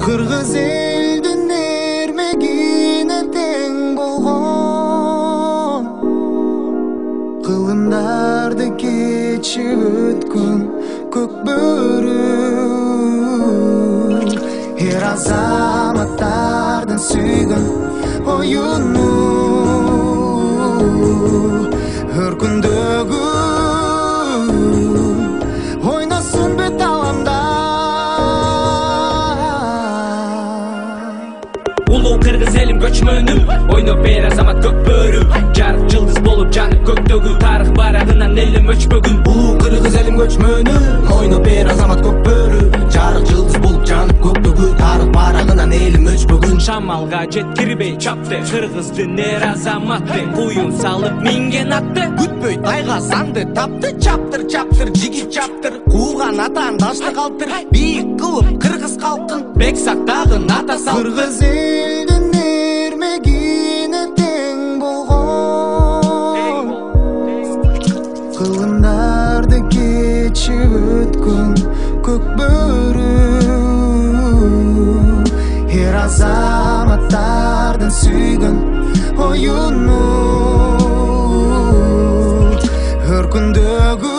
Kırgız elden ermegine teң болгон Kılımdardı keçip ötkün көк бөрү Her azamattardын сүйгөн оюну Өр күндөгү ойносын бет аламда Улуу кыргыз элим көчмөнүм ойноп бер азамат көк бөрү жарык жылдыз болуп жанып көктөгү тарых барагынан элим өчпөгүн Улуу кыргыз элим көчмөнүм ойноп бер азамат көк бөрү жарык жылдыз болуп жанып көктөгү тарых барагынан элим өчпөгүн шамалга жеткирбей чапты кыргыздын эр азаматы куюн салып минген атты күтпөй тайга санды тапты чаптыр чаптыр жигит чаптыр кууган атаандашты калтыр бийик кылып кыргыз калкын бек сактагын ата сал кыргыз элдин эрмегине тең болгон кылымдарды кечип өткөн көк бөрү Her azamattardын сүйгөн оюну Өр күндөгү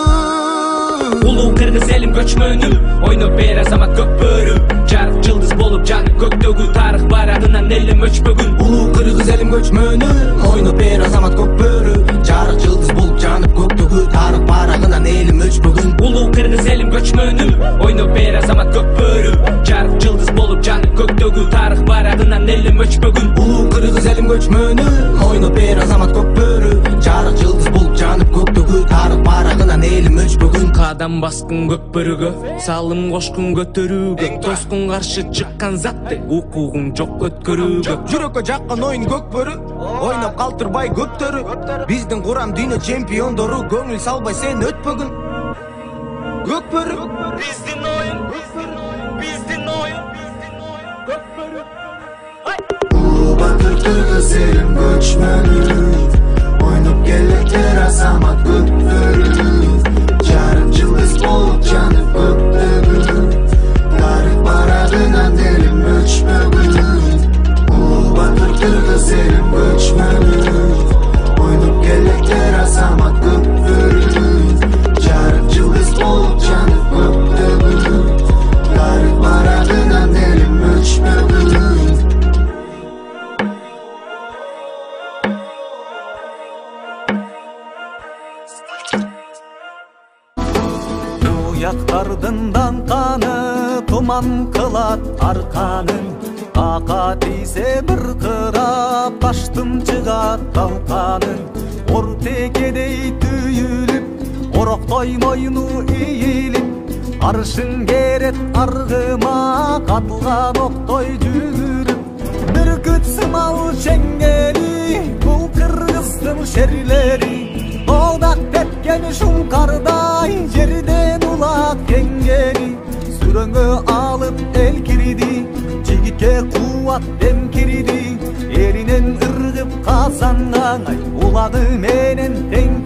Улуу кыргыз элим көчмөнүм ойноп бер азамат көк бөрү жарык жылдыз болуп жанып көктөгү тарых барагынан элим өчпөгүн Улуу кыргыз элим көчмөнүм ойноп бер азамат көк бөрү жарык жылдыз болуп жанып көктөгү тарых барагынан элим өчпөгүн Улуу кыргыз элим көчмөнүм ойноп бер азамат көк бөрү жарык жылдыз болуп жанып көктөгү тарых барагынан элим өчпөгүн Улуу кыргыз элим көчмөнүм ойноп бер азамат көк бөрү жарык жылдыз болуп жанып көктөгү тарых барагынан элим өчпөгүн Кадам баскын көк бөрүгө салым кошкун көтөрүүгө тоскун каршы чыккан затты укугуң жок өткөрүүгө жүрөккө жаккан оюн көк бөрү ойноп калтырбай көптөрү биздин курам дүйнө чемпиондору көңүл салбай сен өтпөгүн көк бөрү биздин оюн көк бөрү Улуу батыр кыргыз элим көчмөнүм ойноп келектер азамат көк бөрү жарык жылдыз болуп жанып көктөгүн тарых барагынан элим өчпөгүн Улуу батыр кыргыз элим көчмөнүм ойноп келектер азамат көк бөрү жарык жылдыз болуп жанып көктөгүн тарых барагынан элим өчпөгүн Уяктардын даңканы туман кылат арканын Ака тийсе бир кырап таштын чыгат талканын Ор текедей түйүлүп ороктой мойну ийилип Аршын керет аргыма катылган октой жүгүрүп Бүркүт сымал чеңгели бул кыргыздын шерлери Оодак тепкен шуңкардай жерден улак кеңгери Сүрөңгө алып эл кирди жигитке кубат дем кирди Эринен ыргып казанган улагы менен тең